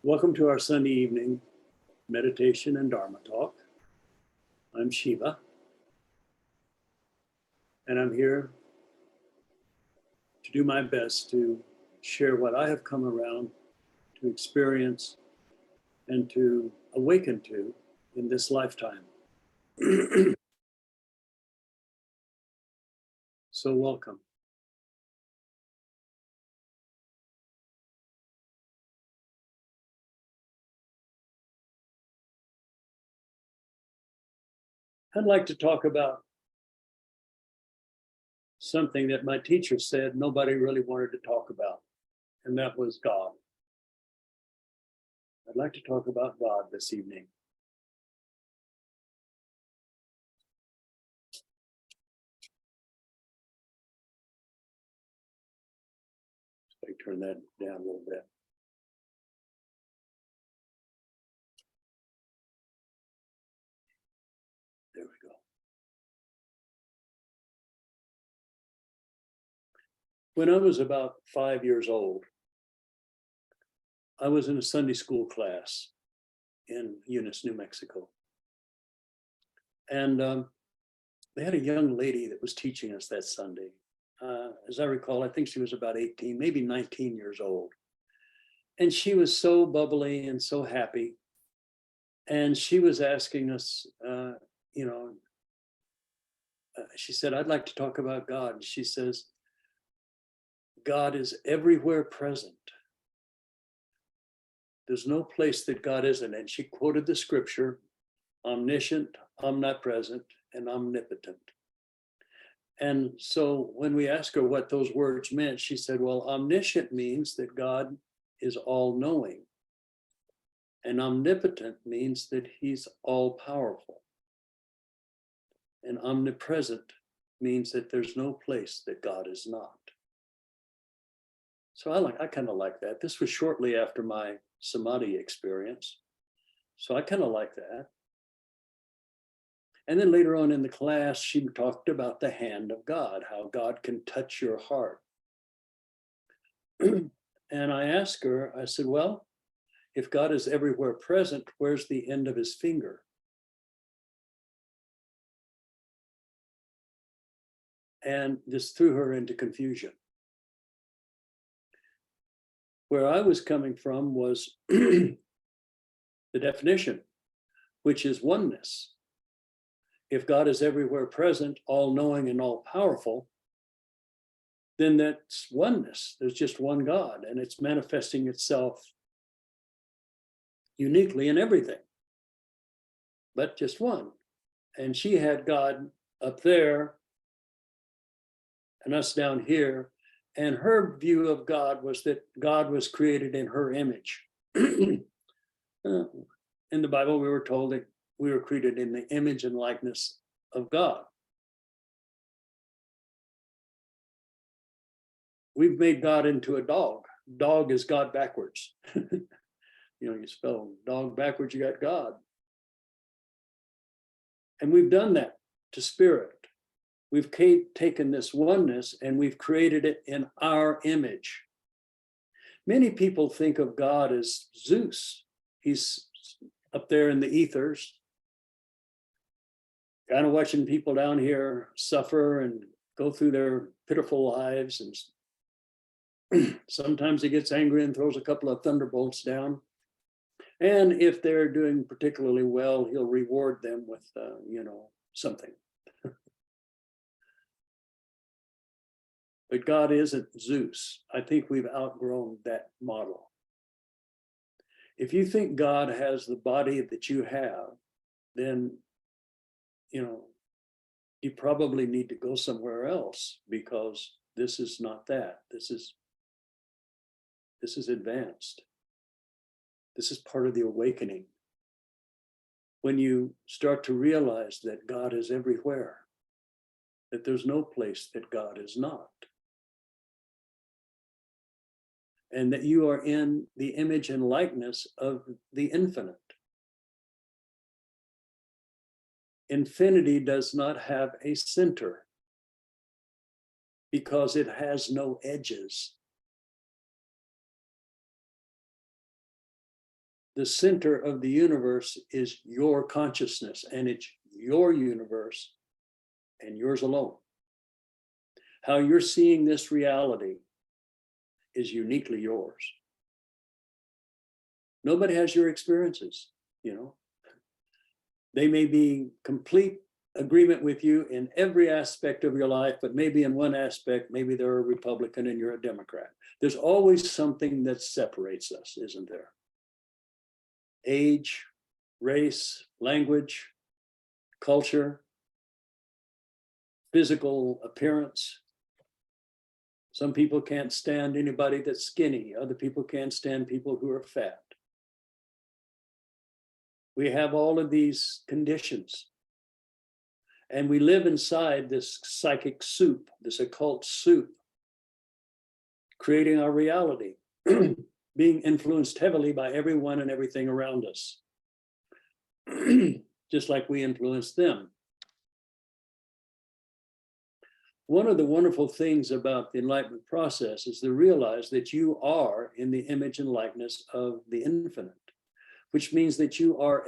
Welcome to our Sunday evening meditation and Dharma talk. I'm Shiva, and I'm here to do my best to share what I have come around to experience and to awaken to in this lifetime. So welcome. I'd like to talk about something that my teacher said nobody really wanted to talk about, and that was God. I'd like to talk about God this evening. I turn that down a little bit. There we go. When I was about 5 years old, I was in a Sunday school class in Eunice, New Mexico. And they had a young lady that was teaching us that Sunday. As I recall, I think she was about 18, maybe 19 years old. And she was so bubbly and so happy. And she was asking us, she said, I'd like to talk about God. And she says, God is everywhere present. There's no place that God isn't. And she quoted the scripture, omniscient, omnipresent, and omnipotent. And so when we asked her what those words meant, she said, well, omniscient means that God is all-knowing. And omnipotent means that he's all-powerful. And omnipresent means that there's no place that God is not. So I kind of like that. This was shortly after my samadhi experience. So I kind of like that. And then later on in the class, she talked about the hand of God, how God can touch your heart. And I asked her, I said, well, if God is everywhere present, where's the end of his finger? And this threw her into confusion. Where I was coming from was the definition, which is oneness. If God is everywhere present, all-knowing and all-powerful, then that's oneness. There's just one God, and it's manifesting itself uniquely in everything, but just one. And she had God up there and us down here, and her view of God was that God was created in her image. In the Bible, we were told that we were created in the image and likeness of God. We've made God into a dog. Dog is God backwards. You spell dog backwards, you got God. And we've done that to spirit. We've taken this oneness and we've created it in our image. Many people think of God as Zeus. He's up there in the ethers, kind of watching people down here suffer and go through their pitiful lives. And sometimes he gets angry and throws a couple of thunderbolts down. And if they're doing particularly well, he'll reward them with, something. But God isn't Zeus. I think we've outgrown that model. If you think God has the body that you have, then, you probably need to go somewhere else, because this is not that. This is advanced. This is part of the awakening. When you start to realize that God is everywhere, that there's no place that God is not, and that you are in the image and likeness of the infinite. Infinity does not have a center because it has no edges. the center of the universe is your consciousness, and it's your universe and yours alone. How you're seeing this reality is uniquely yours. Nobody has your experiences, you know. They may be complete agreement with you in every aspect of your life, but maybe in one aspect, maybe they're a Republican and you're a Democrat. There's always something that separates us, isn't there? Age, race, language, culture, physical appearance. Some people can't stand anybody that's skinny. Other people can't stand people who are fat. We have all of these conditions. And we live inside this psychic soup, this occult soup, creating our reality, being influenced heavily by everyone and everything around us, just like we influence them. One of the wonderful things about the enlightenment process is to realize that you are in the image and likeness of the infinite, which means that you are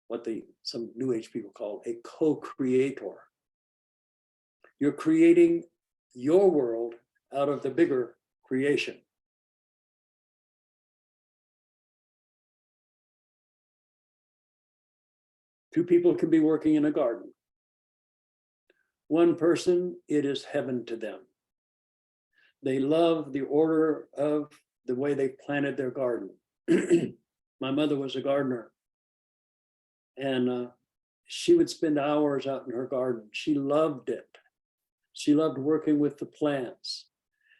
what some New Age people call a co-creator. You're creating your world out of the bigger creation. Two people can be working in a garden. One person, it is heaven to them. They love the order of the way they planted their garden. My mother was a gardener, and she would spend hours out in her garden. She loved it. She loved working with the plants.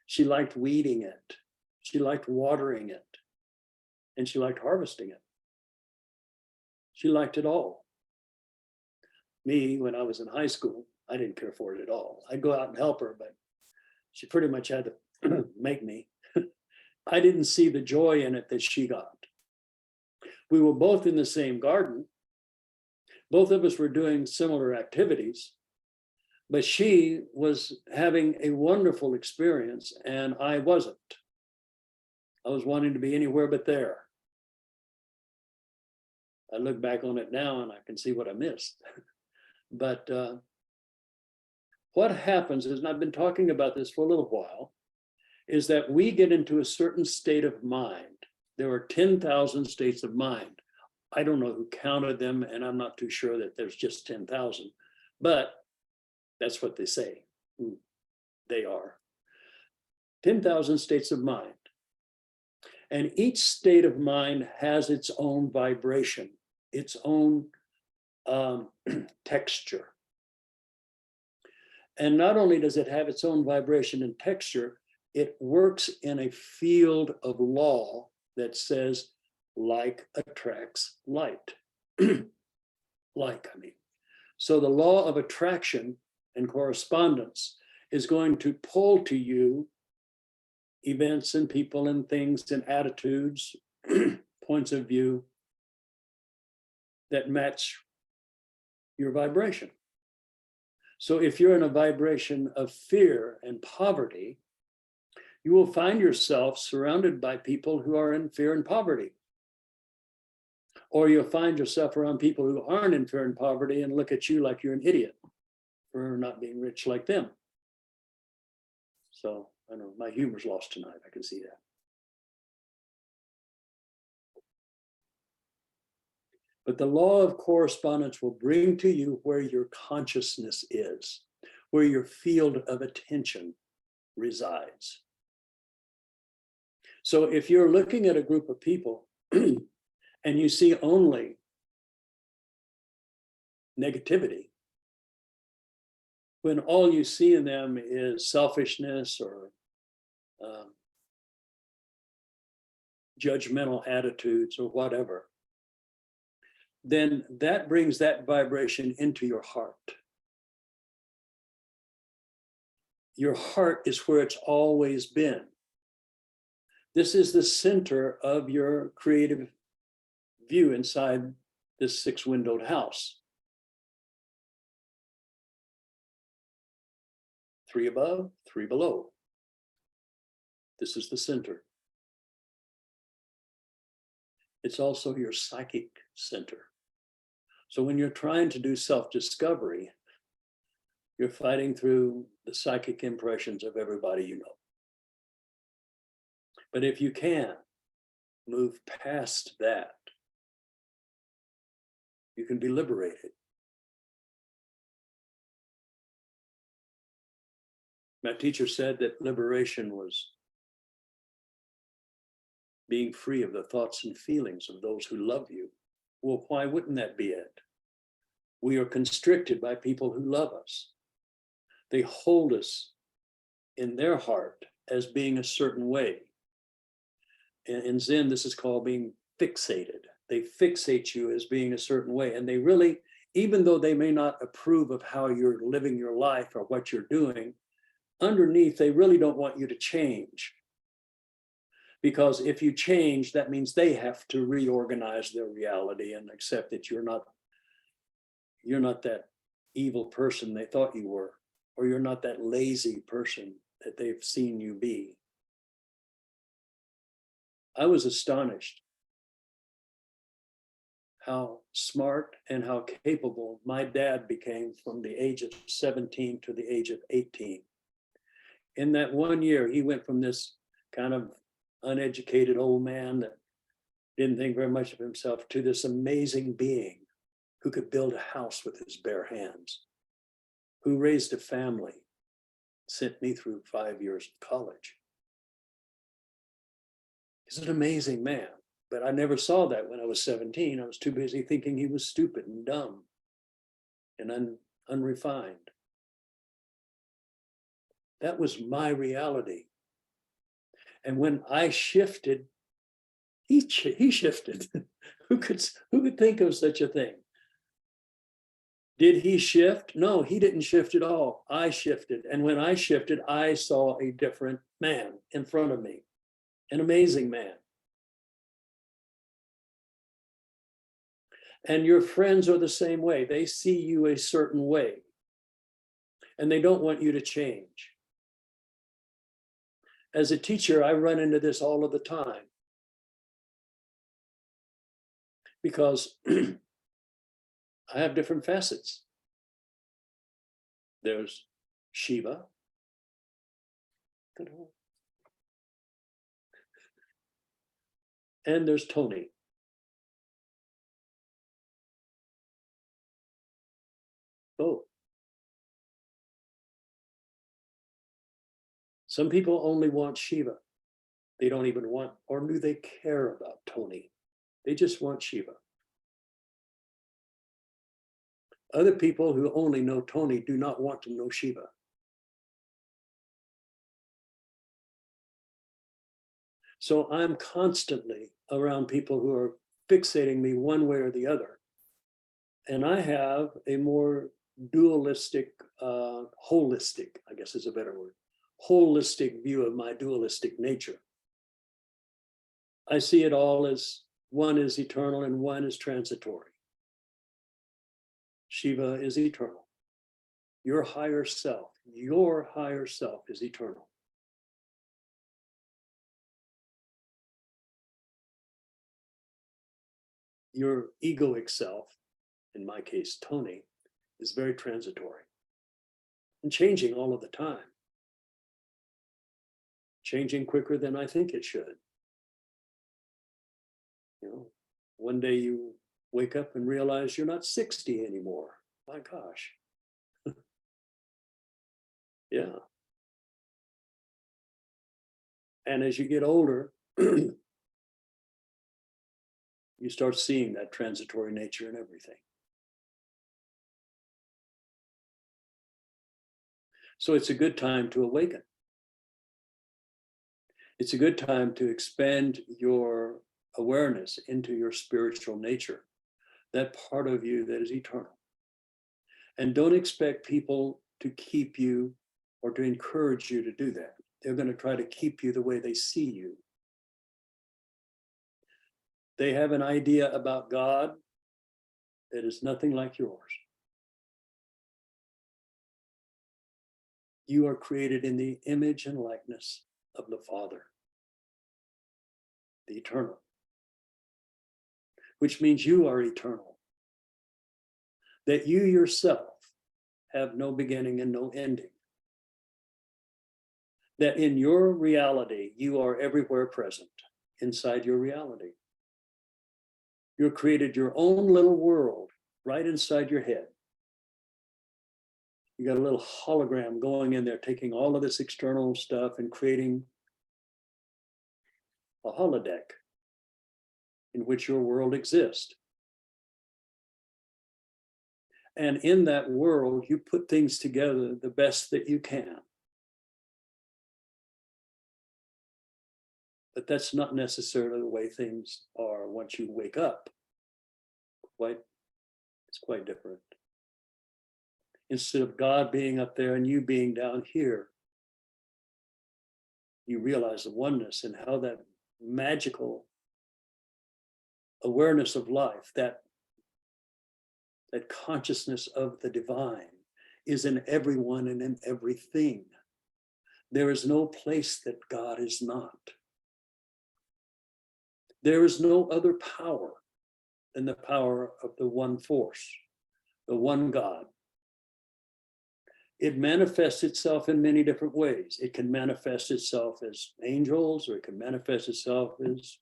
She liked weeding it. She liked watering it. And she liked harvesting it. She liked it all. Me, when I was in high school, I didn't care for it at all. I'd go out and help her, but she pretty much had to make me. I didn't see the joy in it that she got. We were both in the same garden. Both of us were doing similar activities, but she was having a wonderful experience and I wasn't. I was wanting to be anywhere but there. I look back on it now and I can see what I missed. But what happens is, and I've been talking about this for a little while, is that we get into a certain state of mind. There are 10,000 states of mind. I don't know who counted them, and I'm not too sure that there's just 10,000, but that's what they say. They are 10,000 states of mind. And each state of mind has its own vibration, its own texture. And not only does it have its own vibration and texture, it works in a field of law that says like attracts like. So the law of attraction and correspondence is going to pull to you events and people and things and attitudes, points of view that match your vibration. So if you're in a vibration of fear and poverty, you will find yourself surrounded by people who are in fear and poverty. Or you'll find yourself around people who aren't in fear and poverty and look at you like you're an idiot for not being rich like them. So I know my humor's lost tonight. I can see that. But the law of correspondence will bring to you where your consciousness is, where your field of attention resides. So if you're looking at a group of people and you see only negativity, when all you see in them is selfishness or judgmental attitudes or whatever, then that brings that vibration into your heart. Your heart is where it's always been. This is the center of your creative view inside this 6-windowed house. 3 above, 3 below. This is the center. It's also your psychic center. So when you're trying to do self-discovery, you're fighting through the psychic impressions of everybody you know. But if you can move past that, you can be liberated. My teacher said that liberation was being free of the thoughts and feelings of those who love you. Well, why wouldn't that be it? We are constricted by people who love us. They hold us in their heart as being a certain way. In Zen, this is called being fixated. They fixate you as being a certain way. And they really, even though they may not approve of how you're living your life or what you're doing, underneath, they really don't want you to change. Because if you change, that means they have to reorganize their reality and accept that you're not that evil person they thought you were, or you're not that lazy person that they've seen you be. I was astonished how smart and how capable my dad became from the age of 17 to the age of 18. In that 1 year, he went from this kind of uneducated old man that didn't think very much of himself to this amazing being who could build a house with his bare hands, who raised a family, sent me through 5 years of college. He's an amazing man, but I never saw that when I was 17. I was too busy thinking he was stupid and dumb and unrefined. That was my reality. And when I shifted, he shifted. Who could think of such a thing? Did he shift? No, he didn't shift at all. I shifted. And when I shifted, I saw a different man in front of me, an amazing man. And your friends are the same way. They see you a certain way, and they don't want you to change. As a teacher, I run into this all of the time because I have different facets. There's Shiva. And there's Tony. Both. Some people only want Shiva. They don't even want, or do they care about Tony? They just want Shiva. Other people who only know Tony do not want to know Shiva. So I'm constantly around people who are fixating me one way or the other. And I have a more dualistic, holistic, I guess is a better word, holistic view of my dualistic nature. I see it all as one is eternal and one is transitory. Shiva is eternal. Your higher self is eternal. Your egoic self, in my case, Tony, is very transitory and changing all of the time. Changing quicker than I think it should. You know, one day you wake up and realize you're not 60 anymore. My gosh. Yeah. And as you get older, you start seeing that transitory nature in everything. So it's a good time to awaken. It's a good time to expand your awareness into your spiritual nature, that part of you that is eternal. And don't expect people to keep you or to encourage you to do that. They're going to try to keep you the way they see you. They have an idea about God that is nothing like yours. You are created in the image and likeness of the Father, the eternal. which means you are eternal. That you yourself have no beginning and no ending. That in your reality, you are everywhere present inside your reality. You've created your own little world right inside your head. You got a little hologram going in there, taking all of this external stuff and creating a holodeck in which your world exists. And in that world, you put things together the best that you can. But that's not necessarily the way things are once you wake up. It's quite different. Instead of God being up there and you being down here, you realize the oneness and how that magical awareness of life, that consciousness of the divine is in everyone and in everything. There is no place that God is not. There is no other power than the power of the one force, the one God. It manifests itself in many different ways. It can manifest itself as angels, or it can manifest itself as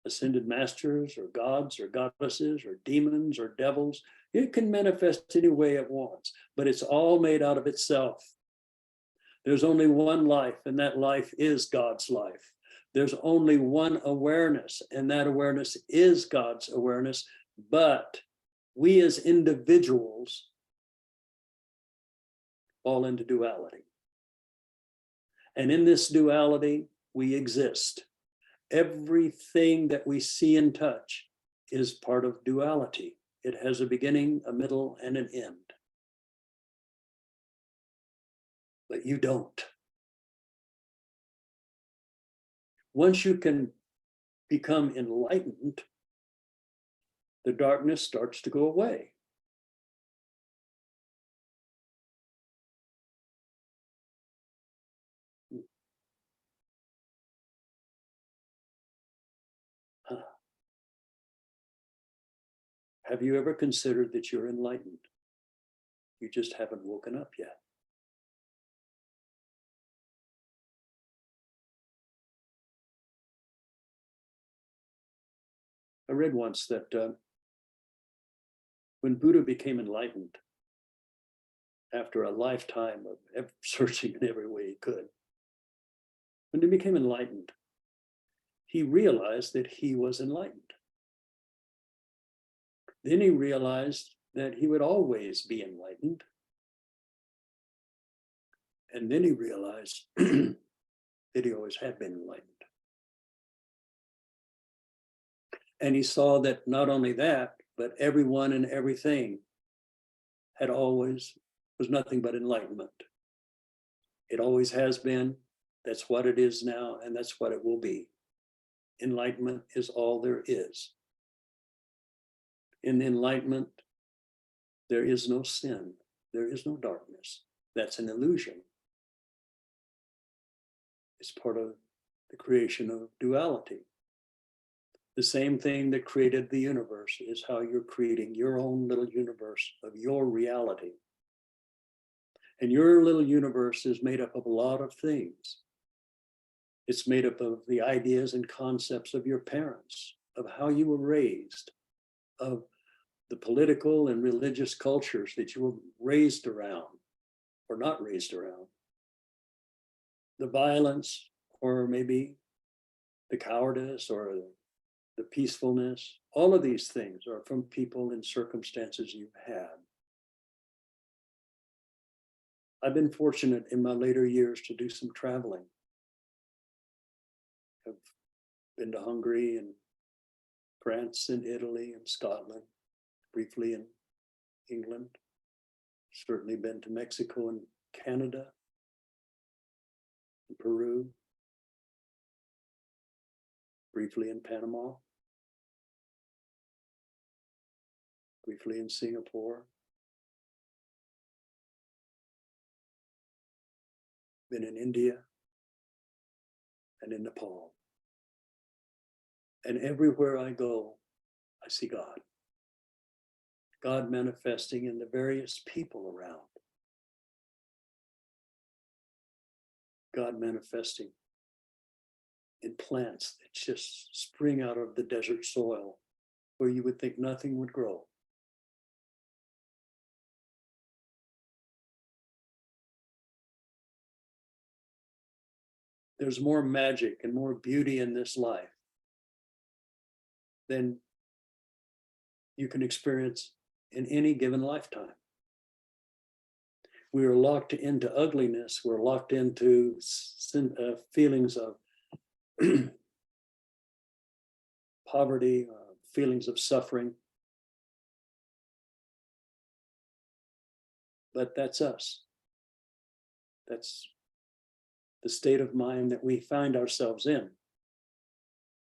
ascended masters or gods or goddesses or demons or devils. It can manifest any way it wants, but it's all made out of itself. There's only one life, and that life is God's life. There's only one awareness, and that awareness is God's awareness. But we as individuals fall into duality. And in this duality, we exist. Everything that we see and touch is part of duality. It has a beginning, a middle, and an end. But you don't. Once you can become enlightened, the darkness starts to go away. Have you ever considered that you're enlightened? You just haven't woken up yet. I read once that when Buddha became enlightened, after a lifetime of searching in every way he could, when he became enlightened, he realized that he was enlightened. Then he realized that he would always be enlightened. And then he realized that he always had been enlightened. And he saw that not only that, but everyone and everything was nothing but enlightenment. It always has been. That's what it is now, and that's what it will be. Enlightenment is all there is. In enlightenment, there is no sin. There is no darkness. That's an illusion. It's part of the creation of duality. The same thing that created the universe is how you're creating your own little universe of your reality. And your little universe is made up of a lot of things. It's made up of the ideas and concepts of your parents, of how you were raised, of the political and religious cultures that you were raised around or not raised around, the violence, or maybe the cowardice or the peacefulness. All of these things are from people and circumstances you've had. I've been fortunate in my later years to do some traveling. I've been to Hungary and France and Italy and Scotland, briefly in England, certainly been to Mexico and Canada, and Peru, briefly in Panama, briefly in Singapore, been in India and in Nepal. And everywhere I go, I see God. God manifesting in the various people around. God manifesting in plants that just spring out of the desert soil where you would think nothing would grow. There's more magic and more beauty in this life than you can experience in any given lifetime. We are locked into ugliness. We're locked into feelings of poverty, feelings of suffering. But that's us. That's the state of mind that we find ourselves in.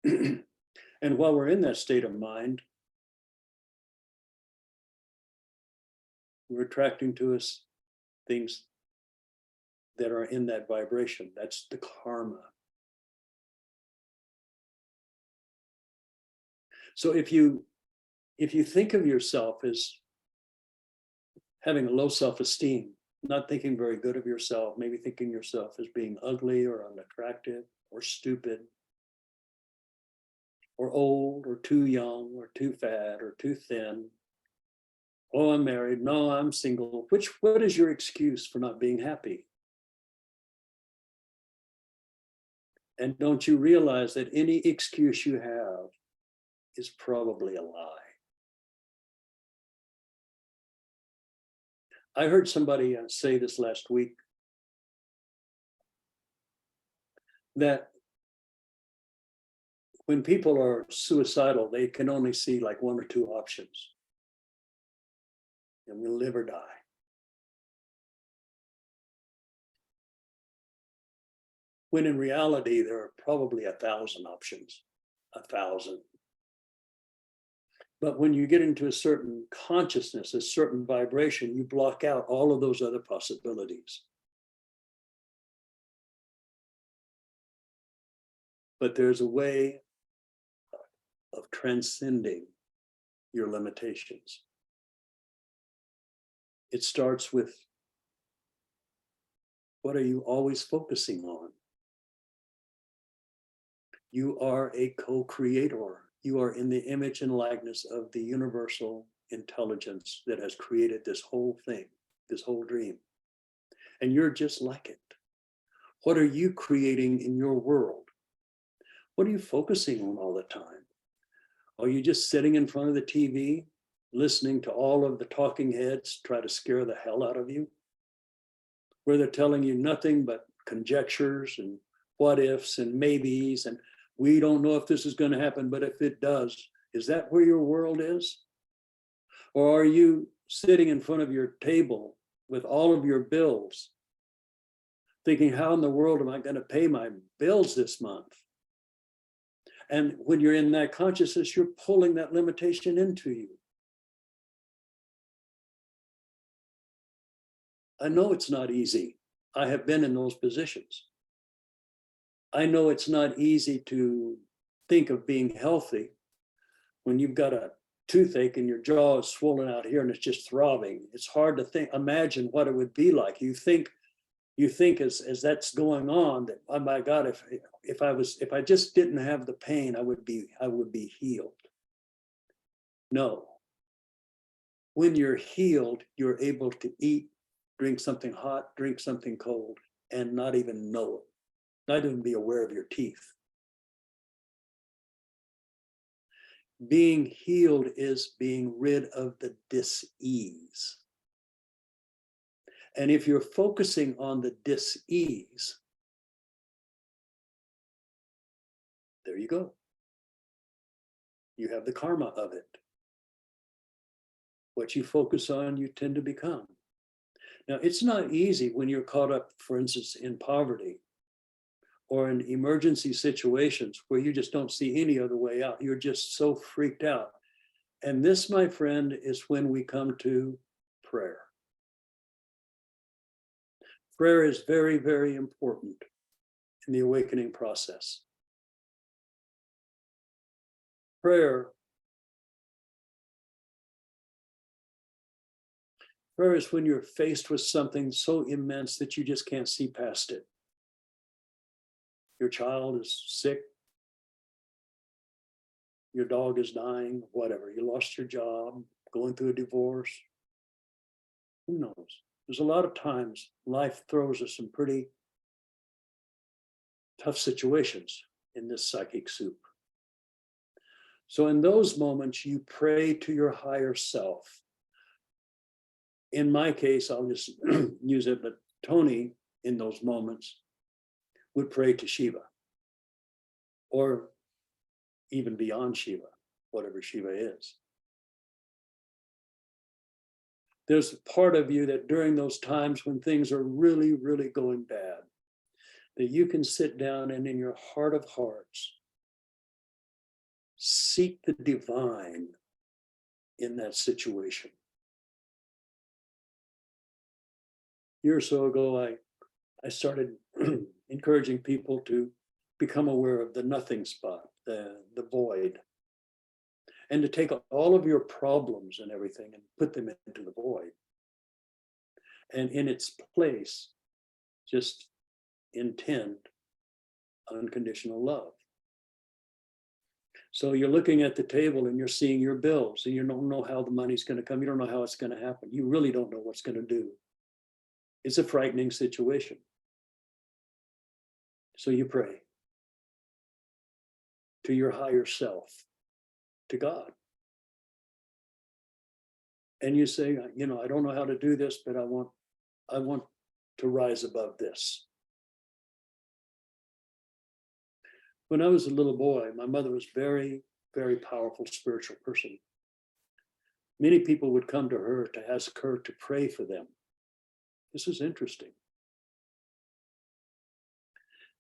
And while we're in that state of mind, we're attracting to us things that are in that vibration. That's the karma. So if you think of yourself as having a low self-esteem, not thinking very good of yourself, maybe thinking yourself as being ugly or unattractive or stupid or old or too young or too fat or too thin. Oh, I'm married. No, I'm single. What is your excuse for not being happy? And don't you realize that any excuse you have is probably a lie? I heard somebody say this last week, that when people are suicidal, they can only see like one or two options. And we'll live or die. When in reality, there are probably 1,000 options, 1,000. But when you get into a certain consciousness, a certain vibration, you block out all of those other possibilities. But there's a way of transcending your limitations. It starts with, what are you always focusing on? You are a co-creator. You are in the image and likeness of the universal intelligence that has created this whole thing, this whole dream. And you're just like it. What are you creating in your world? What are you focusing on all the time? Are you just sitting in front of the TV, listening to all of the talking heads try to scare the hell out of you? Where they're telling you nothing but conjectures and what ifs and maybes, and we don't know if this is going to happen, but if it does, is that where your world is? Or are you sitting in front of your table with all of your bills, thinking, how in the world am I going to pay my bills this month? And when you're in that consciousness, you're pulling that limitation into you. I know it's not easy. I have been in those positions. I know it's not easy to think of being healthy when you've got a toothache and your jaw is swollen out here and it's just throbbing. It's hard to imagine what it would be like. You think as that's going on that, oh my God, if I just didn't have the pain, I would be healed. No. When you're healed, you're able to eat, drink something hot, drink something cold, and not even know it, not even be aware of your teeth. Being healed is being rid of the dis-ease. And if you're focusing on the dis-ease, there you go. You have the karma of it. What you focus on, you tend to become. Now, it's not easy when you're caught up, for instance, in poverty or in emergency situations where you just don't see any other way out. You're just so freaked out. And this, my friend, is when we come to prayer. Prayer is very, very important in the awakening process. Prayer Prayer is when you're faced with something so immense that you just can't see past it. Your child is sick. Your dog is dying, whatever. You lost your job, going through a divorce. Who knows? There's a lot of times life throws us some pretty tough situations in this psychic soup. So in those moments, you pray to your higher self. In my case, I'll just use it, but Tony, in those moments, would pray to Shiva, or even beyond Shiva, whatever Shiva is. There's a part of you that during those times when things are really, really going bad, that you can sit down and in your heart of hearts, seek the divine in that situation. A year or so ago, I started encouraging people to become aware of the nothing spot, the void, and to take all of your problems and everything and put them into the void. And in its place, just intend unconditional love. So you're looking at the table and you're seeing your bills and you don't know how the money's going to come. You don't know how it's going to happen. You really don't know what's going to do. It's a frightening situation. So you pray to your higher self, to God. And you say, I don't know how to do this, but I want to rise above this. When I was a little boy, my mother was very, very powerful spiritual person. Many people would come to her to ask her to pray for them. This is interesting.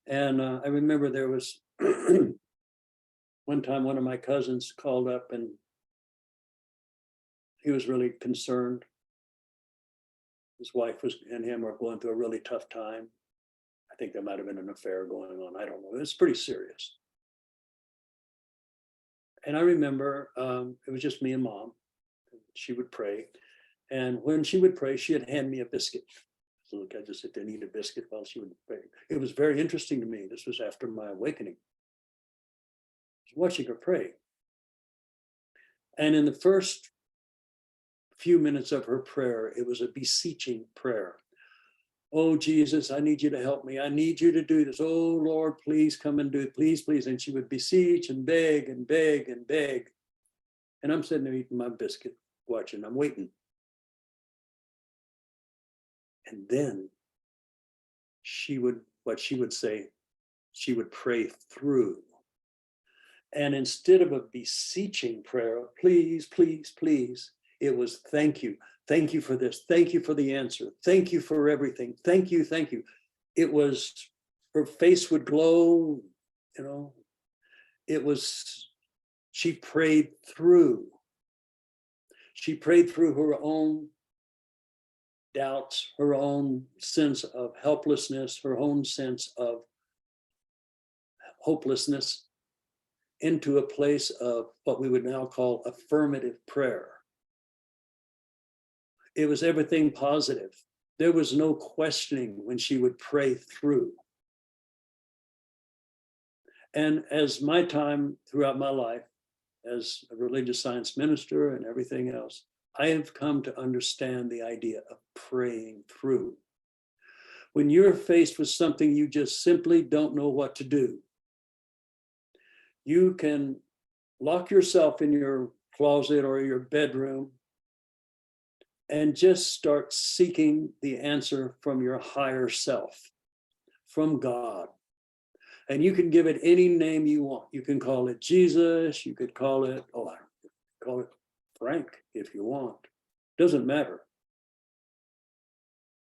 And I remember there was one time one of my cousins called up and he was really concerned. His wife and him were going through a really tough time. I think there might have been an affair going on. I don't know. It's pretty serious. And I remember it was just me and Mom. She would pray. And when she would pray, she'd hand me a biscuit. So look, I just sit there and eat a biscuit while she would pray. It was very interesting to me. This was after my awakening. I was watching her pray. And in the first few minutes of her prayer, it was a beseeching prayer. Oh, Jesus, I need you to help me. I need you to do this. Oh, Lord, please come and do it. Please, please. And she would beseech and beg and beg and beg. And I'm sitting there eating my biscuit, watching. I'm waiting. And then she would pray through. And instead of a beseeching prayer, please, please, please, it was thank you. Thank you for this. Thank you for the answer. Thank you for everything. Thank you. Thank you. It was, her face would glow, she prayed through. She prayed through her own doubts, her own sense of helplessness, her own sense of hopelessness into a place of what we would now call affirmative prayer. It was everything positive. There was no questioning when she would pray through. And as my time throughout my life as a religious science minister and everything else, I have come to understand the idea of praying through. When you're faced with something you just simply don't know what to do, you can lock yourself in your closet or your bedroom and just start seeking the answer from your higher self, from God. And you can give it any name you want. You can call it Jesus, you could call it Frank if you want. Doesn't matter.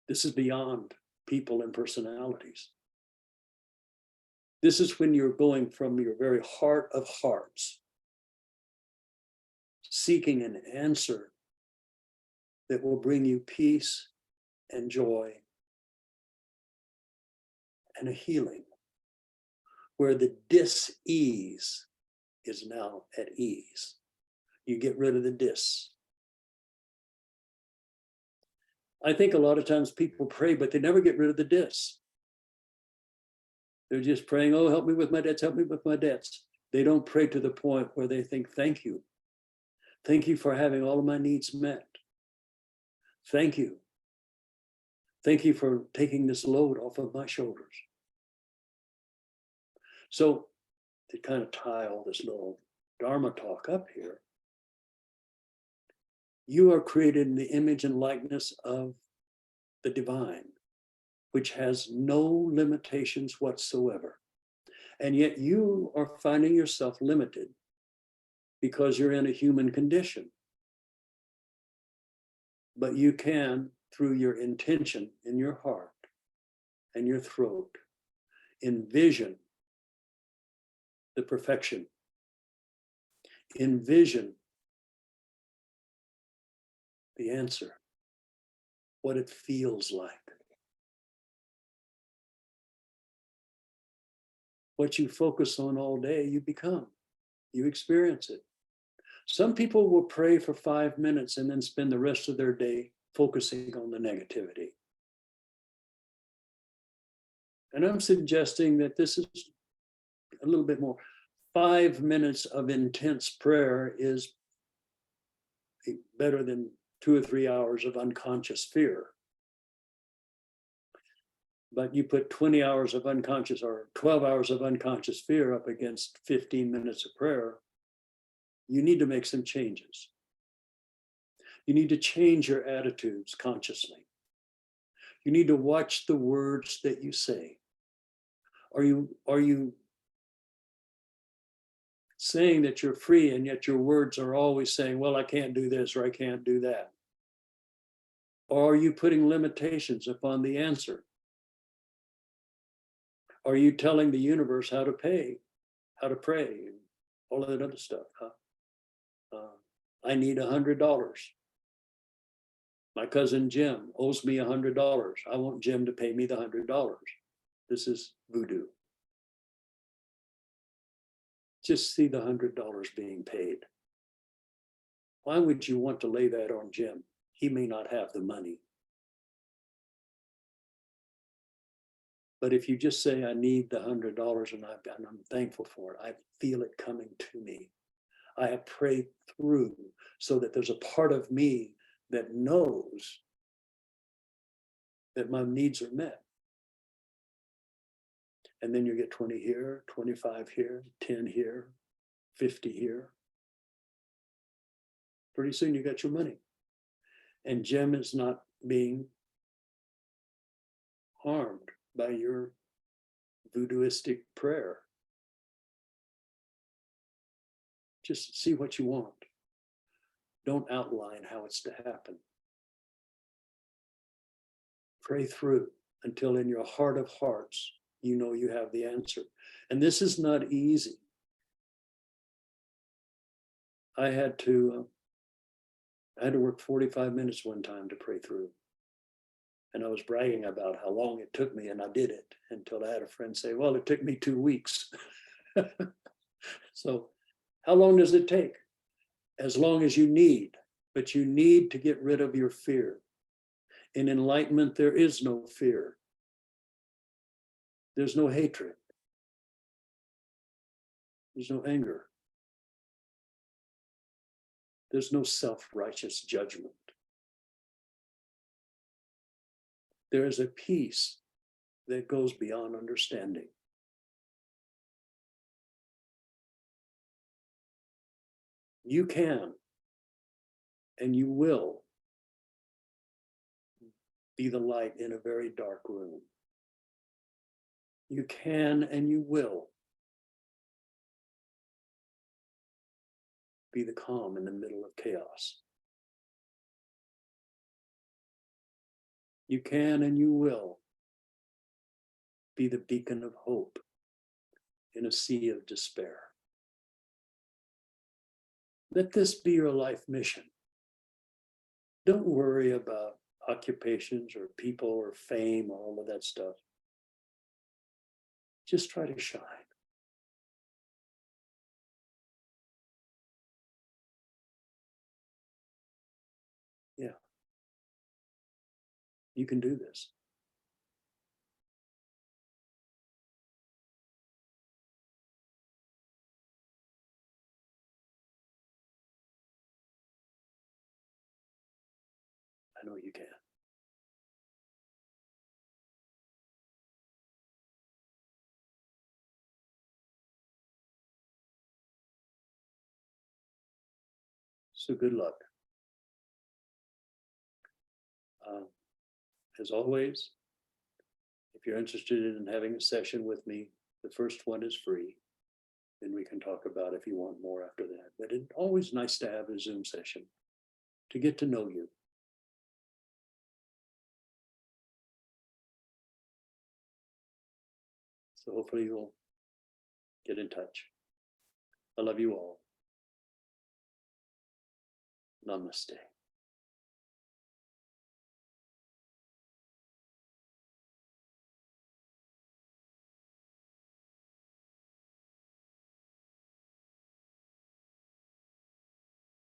This is beyond people and personalities. This is when you're going from your very heart of hearts, seeking an answer that will bring you peace and joy and a healing, where the dis-ease is now at ease. You get rid of the dis. I think a lot of times people pray, but they never get rid of the debts. They're just praying, oh, help me with my debts, help me with my debts. They don't pray to the point where they think, thank you. Thank you for having all of my needs met. Thank you. Thank you for taking this load off of my shoulders. So to kind of tie all this little Dharma talk up here, you are created in the image and likeness of the divine, which has no limitations whatsoever. And yet you are finding yourself limited because you're in a human condition. But you can, through your intention in your heart and your throat, envision the perfection. Envision the answer, what it feels like. What you focus on all day, you become, you experience it. Some people will pray for 5 minutes and then spend the rest of their day focusing on the negativity. And I'm suggesting that this is a little bit more. 5 minutes of intense prayer is better than 2 or 3 hours of unconscious fear. But you put 20 hours of unconscious or 12 hours of unconscious fear up against 15 minutes of prayer, you need to make some changes. You need to change your attitudes consciously. You need to watch the words that you say. Are you saying that you're free and yet your words are always saying, well, I can't do this or I can't do that? Or are you putting limitations upon the answer? Are you telling the universe how to pay, how to pray, and all of that other stuff? I need $100. My cousin Jim owes me $100. I want Jim to pay me the $100. This is voodoo. Just see the $100 being paid. Why would you want to lay that on Jim? He may not have the money. But if you just say, I need the $100 and I'm thankful for it, I feel it coming to me. I have prayed through so that there's a part of me that knows that my needs are met. And then you get 20 here, 25 here, 10 here, 50 here. Pretty soon you got your money. And Jim is not being harmed by your voodooistic prayer. Just see what you want. Don't outline how it's to happen. Pray through until in your heart of hearts, you know you have the answer. And this is not easy. I had to work 45 minutes one time to pray through. And I was bragging about how long it took me, and I did it until I had a friend say, well, it took me 2 weeks. So how long does it take? As long as you need, but you need to get rid of your fear. In enlightenment, there is no fear. There's no hatred. There's no anger. There's no self-righteous judgment. There is a peace that goes beyond understanding. You can, and you will, be the light in a very dark room. You can, and you will, be the calm in the middle of chaos. You can, and you will, be the beacon of hope in a sea of despair. Let this be your life mission. Don't worry about occupations or people or fame or all of that stuff. Just try to shine. Yeah. You can do this. I know you can. So good luck. As always, if you're interested in having a session with me, the first one is free. Then we can talk about if you want more after that. But it's always nice to have a Zoom session to get to know you. So hopefully you'll get in touch. I love you all. Namaste.